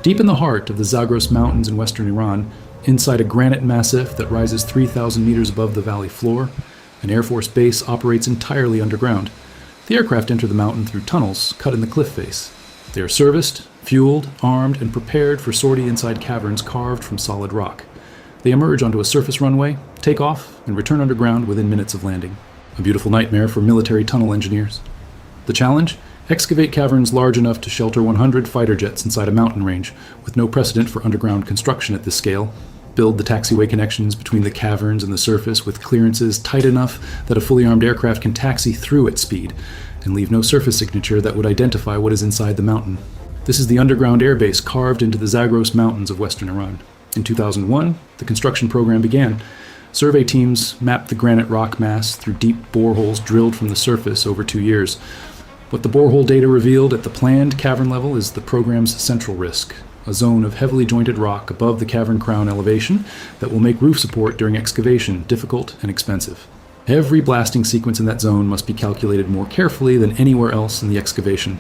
Deep in the heart of the Zagros Mountains in western Iran, inside a granite massif that rises 3,000 meters above the valley floor, an Air Force base operates entirely underground. The aircraft enter the mountain through tunnels cut in the cliff face. They are serviced, fueled, armed, and prepared for sortie inside caverns carved from solid rock. They emerge onto a surface runway, take off, and return underground within minutes of landing. A beautiful nightmare for military tunnel engineers. The challenge? Excavate caverns large enough to shelter 100 fighter jets inside a mountain range, with no precedent for underground construction at this scale. Build the taxiway connections between the caverns and the surface with clearances tight enough that a fully armed aircraft can taxi through at speed, and leave no surface signature that would identify what is inside the mountain. This is the underground airbase carved into the Zagros Mountains of western Iran. In 2001, the construction program began. Survey teams mapped the granite rock mass through deep boreholes drilled from the surface over 2 years. What the borehole data revealed at the planned cavern level is the program's central risk, a zone of heavily jointed rock above the cavern crown elevation that will make roof support during excavation difficult and expensive. Every blasting sequence in that zone must be calculated more carefully than anywhere else in the excavation.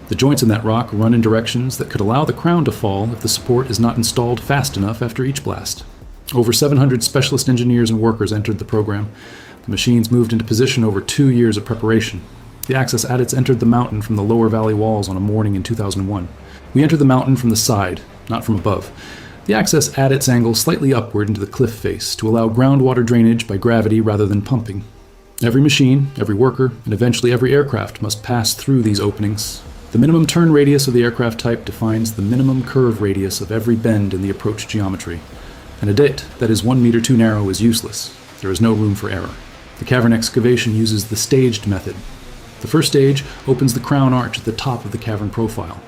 The joints in that rock run in directions that could allow the crown to fall if the support is not installed fast enough after each blast. Over 700 specialist engineers and workers entered the program. The machines moved into position over 2 years of preparation. The Axis adits entered the mountain from the lower valley walls on a morning in 2001. We entered the mountain from the side, not from above. The Axis adits angle slightly upward into the cliff face to allow groundwater drainage by gravity rather than pumping. Every machine, every worker, and eventually every aircraft must pass through these openings. The minimum turn radius of the aircraft type defines the minimum curve radius of every bend in the approach geometry. An adit that is 1 meter too narrow is useless. There is no room for error. The cavern excavation uses the staged method. The first stage opens the crown arch at the top of the cavern profile.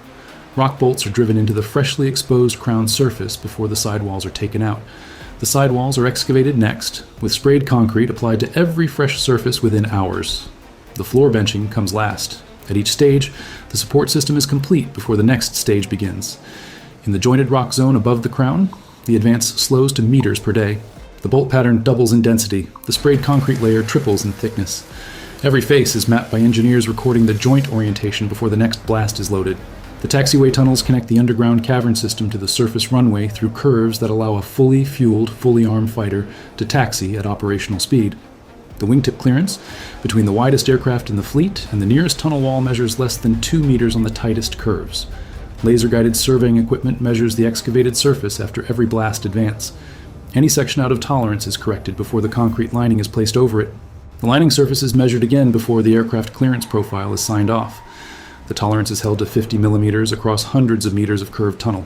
Rock bolts are driven into the freshly exposed crown surface before the sidewalls are taken out. The sidewalls are excavated next, with sprayed concrete applied to every fresh surface within hours. The floor benching comes last. At each stage, the support system is complete before the next stage begins. In the jointed rock zone above the crown, the advance slows to meters per day. The bolt pattern doubles in density. The sprayed concrete layer triples in thickness. Every face is mapped by engineers recording the joint orientation before the next blast is loaded. The taxiway tunnels connect the underground cavern system to the surface runway through curves that allow a fully fueled, fully armed fighter to taxi at operational speed. The wingtip clearance between the widest aircraft in the fleet and the nearest tunnel wall measures less than 2 meters on the tightest curves. Laser-guided surveying equipment measures the excavated surface after every blast advance. Any section out of tolerance is corrected before the concrete lining is placed over it. The lining surface is measured again before the aircraft clearance profile is signed off. The tolerance is held to 50 millimeters across hundreds of meters of curved tunnel.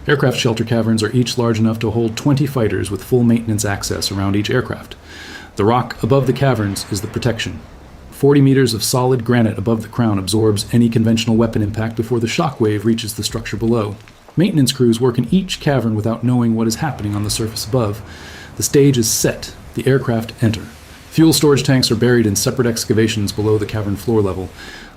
Aircraft shelter caverns are each large enough to hold 20 fighters with full maintenance access around each aircraft. The rock above the caverns is the protection. 40 meters of solid granite above the crown absorbs any conventional weapon impact before the shock wave reaches the structure below. Maintenance crews work in each cavern without knowing what is happening on the surface above. The stage is set. The aircraft enter. Fuel storage tanks are buried in separate excavations below the cavern floor level.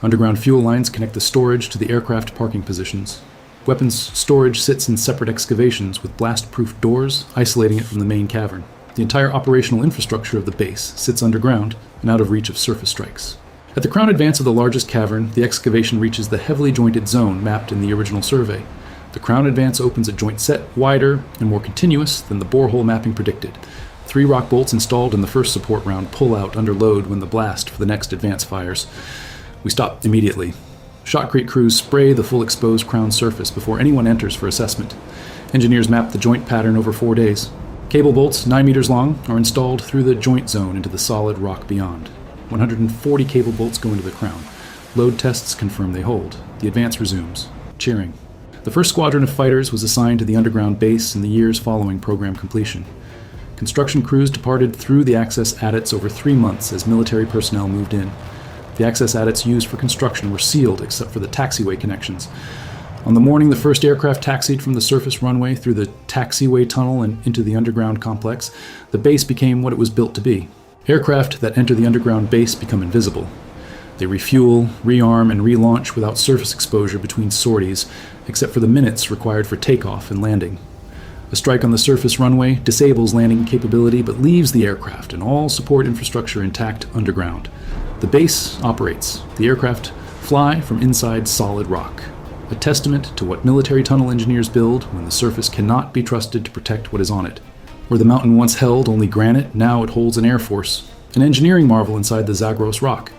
Underground fuel lines connect the storage to the aircraft parking positions. Weapons storage sits in separate excavations with blast-proof doors, isolating it from the main cavern. The entire operational infrastructure of the base sits underground and out of reach of surface strikes. At the crown advance of the largest cavern, the excavation reaches the heavily jointed zone mapped in the original survey. The crown advance opens a joint set wider and more continuous than the borehole mapping predicted. 3 rock bolts installed in the first support round pull out under load when the blast for the next advance fires. We stop immediately. Shotcrete crews spray the full exposed crown surface before anyone enters for assessment. Engineers map the joint pattern over 4 days. Cable bolts, 9 meters long, are installed through the joint zone into the solid rock beyond. 140 cable bolts go into the crown. Load tests confirm they hold. The advance resumes. Cheering. The first squadron of fighters was assigned to the underground base in the years following program completion. Construction crews departed through the access adits over 3 months as military personnel moved in. The access adits used for construction were sealed except for the taxiway connections. On the morning the first aircraft taxied from the surface runway through the taxiway tunnel and into the underground complex, the base became what it was built to be. Aircraft that enter the underground base become invisible. They refuel, rearm, and relaunch without surface exposure between sorties, except for the minutes required for takeoff and landing. A strike on the surface runway disables landing capability but leaves the aircraft and all support infrastructure intact underground. The base operates. The aircraft fly from inside solid rock. a testament to what military tunnel engineers build when the surface cannot be trusted to protect what is on it. Where the mountain once held only granite, now it holds an air force, an engineering marvel inside the Zagros rock.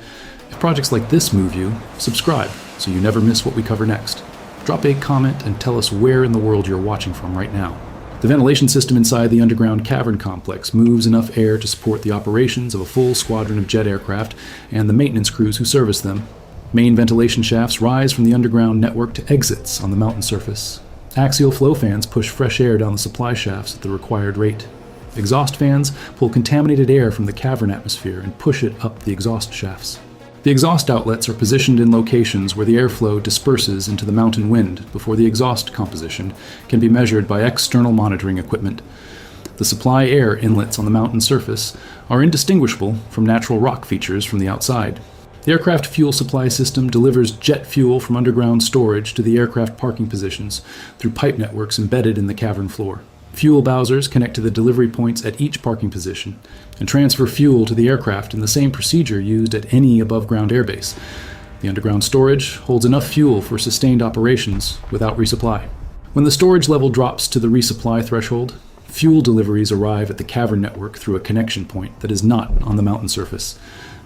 If projects like this move you, subscribe so you never miss what we cover next. Drop a comment and tell us where in the world you're watching from right now. The ventilation system inside the underground cavern complex moves enough air to support the operations of a full squadron of jet aircraft and the maintenance crews who service them. Main ventilation shafts rise from the underground network to exits on the mountain surface. Axial flow fans push fresh air down the supply shafts at the required rate. Exhaust fans pull contaminated air from the cavern atmosphere and push it up the exhaust shafts. The exhaust outlets are positioned in locations where the airflow disperses into the mountain wind before the exhaust composition can be measured by external monitoring equipment. The supply air inlets on the mountain surface are indistinguishable from natural rock features from the outside. The aircraft fuel supply system delivers jet fuel from underground storage to the aircraft parking positions through pipe networks embedded in the cavern floor. Fuel bowsers connect to the delivery points at each parking position and transfer fuel to the aircraft in the same procedure used at any above-ground airbase. The underground storage holds enough fuel for sustained operations without resupply. When the storage level drops to the resupply threshold, fuel deliveries arrive at the cavern network through a connection point that is not on the mountain surface.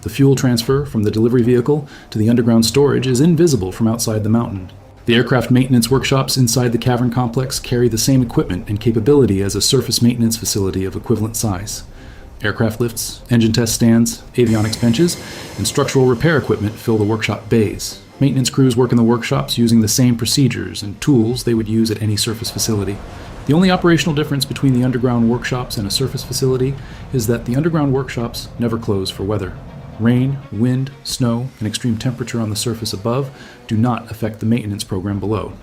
The fuel transfer from the delivery vehicle to the underground storage is invisible from outside the mountain. The aircraft maintenance workshops inside the cavern complex carry the same equipment and capability as a surface maintenance facility of equivalent size. Aircraft lifts, engine test stands, avionics benches, and structural repair equipment fill the workshop bays. Maintenance crews work in the workshops using the same procedures and tools they would use at any surface facility. The only operational difference between the underground workshops and a surface facility is that the underground workshops never close for weather. Rain, wind, snow, and extreme temperature on the surface above do not affect the maintenance program below.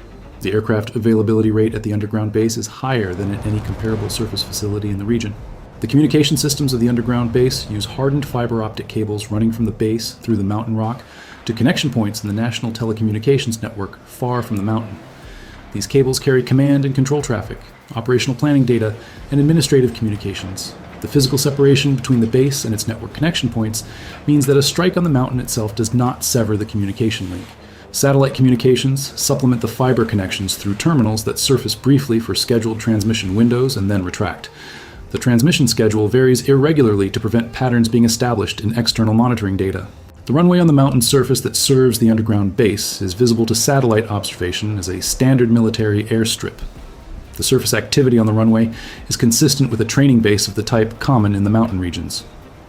The aircraft availability rate at the underground base is higher than at any comparable surface facility in the region. The communication systems of the underground base use hardened fiber optic cables running from the base through the mountain rock to connection points in the National Telecommunications Network far from the mountain. These cables carry command and control traffic, operational planning data, and administrative communications. The physical separation between the base and its network connection points means that a strike on the mountain itself does not sever the communication link. Satellite communications supplement the fiber connections through terminals that surface briefly for scheduled transmission windows and then retract. The transmission schedule varies irregularly to prevent patterns being established in external monitoring data. The runway on the mountain surface that serves the underground base is visible to satellite observation as a standard military airstrip. The surface activity on the runway is consistent with a training base of the type common in the mountain regions.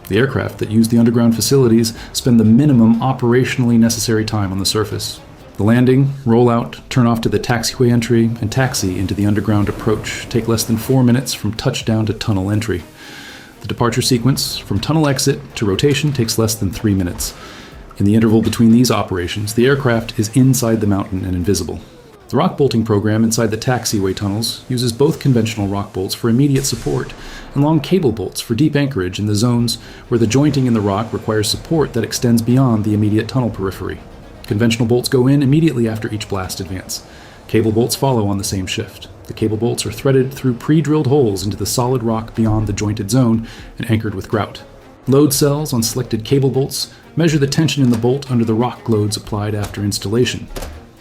The aircraft that use the underground facilities spend the minimum operationally necessary time on the surface. The landing, rollout, turn off to the taxiway entry, and taxi into the underground approach take less than 4 minutes from touchdown to tunnel entry. The departure sequence from tunnel exit to rotation takes less than 3 minutes. In the interval between these operations, the aircraft is inside the mountain and invisible. The rock bolting program inside the taxiway tunnels uses both conventional rock bolts for immediate support and long cable bolts for deep anchorage in the zones where the jointing in the rock requires support that extends beyond the immediate tunnel periphery. Conventional bolts go in immediately after each blast advance. Cable bolts follow on the same shift. The cable bolts are threaded through pre-drilled holes into the solid rock beyond the jointed zone and anchored with grout. Load cells on selected cable bolts measure the tension in the bolt under the rock loads applied after installation.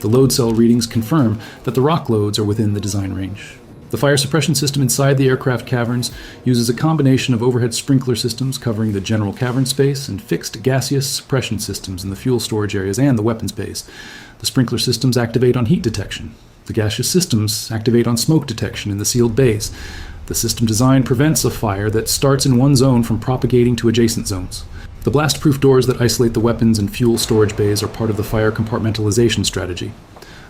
The load cell readings confirm that the rock loads are within the design range. The fire suppression system inside the aircraft caverns uses a combination of overhead sprinkler systems covering the general cavern space and fixed gaseous suppression systems in the fuel storage areas and the weapons bays. The sprinkler systems activate on heat detection. The gaseous systems activate on smoke detection in the sealed bays. The system design prevents a fire that starts in one zone from propagating to adjacent zones. The blast-proof doors that isolate the weapons and fuel storage bays are part of the fire compartmentalization strategy.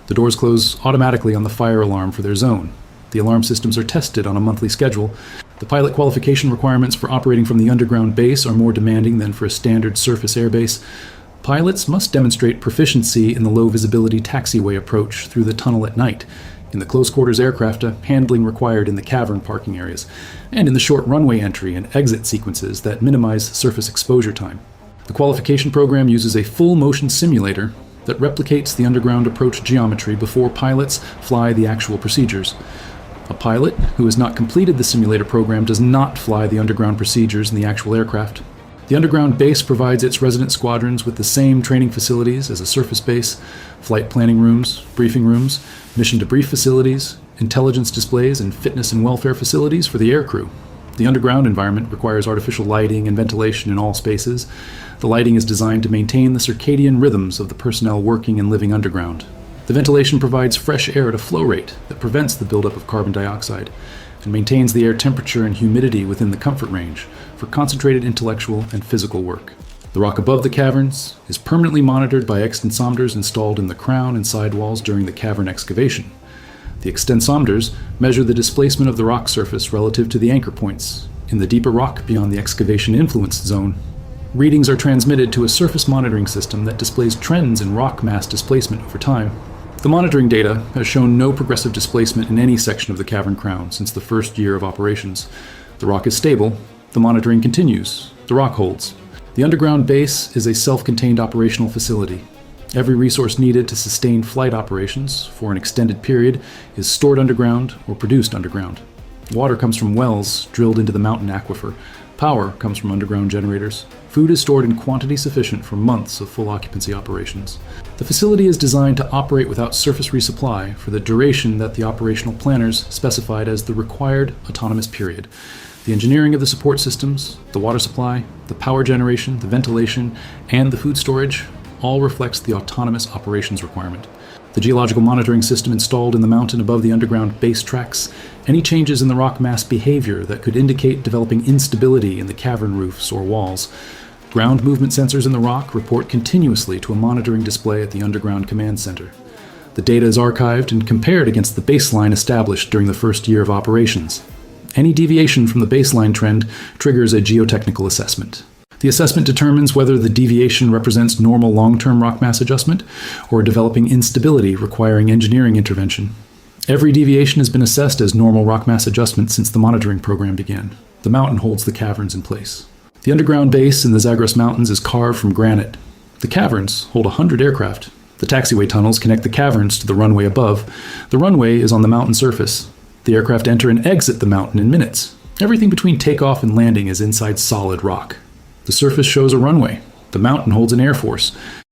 The doors close automatically on the fire alarm for their zone. The alarm systems are tested on a monthly schedule. The pilot qualification requirements for operating from the underground base are more demanding than for a standard surface airbase. Pilots must demonstrate proficiency in the low-visibility taxiway approach through the tunnel at night, in the close-quarters aircraft handling required in the cavern parking areas, and in the short runway entry and exit sequences that minimize surface exposure time. The qualification program uses a full-motion simulator that replicates the underground approach geometry before pilots fly the actual procedures. A pilot who has not completed the simulator program does not fly the underground procedures in the actual aircraft. The underground base provides its resident squadrons with the same training facilities as a surface base: flight planning rooms, briefing rooms, mission debrief facilities, intelligence displays, and fitness and welfare facilities for the aircrew. The underground environment requires artificial lighting and ventilation in all spaces. The lighting is designed to maintain the circadian rhythms of the personnel working and living underground. The ventilation provides fresh air at a flow rate that prevents the buildup of carbon dioxide and maintains the air temperature and humidity within the comfort range for concentrated intellectual and physical work. The rock above the caverns is permanently monitored by extensometers installed in the crown and side walls during the cavern excavation. The extensometers measure the displacement of the rock surface relative to the anchor points in the deeper rock beyond the excavation influence zone. Readings are transmitted to a surface monitoring system that displays trends in rock mass displacement over time. The monitoring data has shown no progressive displacement in any section of the cavern crown since the first year of operations. The rock is stable. The monitoring continues. The rock holds. The underground base is a self-contained operational facility. Every resource needed to sustain flight operations for an extended period is stored underground or produced underground. Water comes from wells drilled into the mountain aquifer. Power comes from underground generators. Food is stored in quantity sufficient for months of full occupancy operations. The facility is designed to operate without surface resupply for the duration that the operational planners specified as the required autonomous period. The engineering of the support systems, the water supply, the power generation, the ventilation, and the food storage all reflects the autonomous operations requirement. The geological monitoring system installed in the mountain above the underground base tracks any changes in the rock mass behavior that could indicate developing instability in the cavern roofs or walls. Ground movement sensors in the rock report continuously to a monitoring display at the underground command center. The data is archived and compared against the baseline established during the first year of operations. Any deviation from the baseline trend triggers a geotechnical assessment. The assessment determines whether the deviation represents normal long-term rock mass adjustment or developing instability requiring engineering intervention. Every deviation has been assessed as normal rock mass adjustment since the monitoring program began. The mountain holds the caverns in place. The underground base in the Zagros Mountains is carved from granite. The caverns hold 100 aircraft. The taxiway tunnels connect the caverns to the runway above. The runway is on the mountain surface. The aircraft enter and exit the mountain in minutes. Everything between takeoff and landing is inside solid rock. The surface shows a runway. The mountain holds an air force.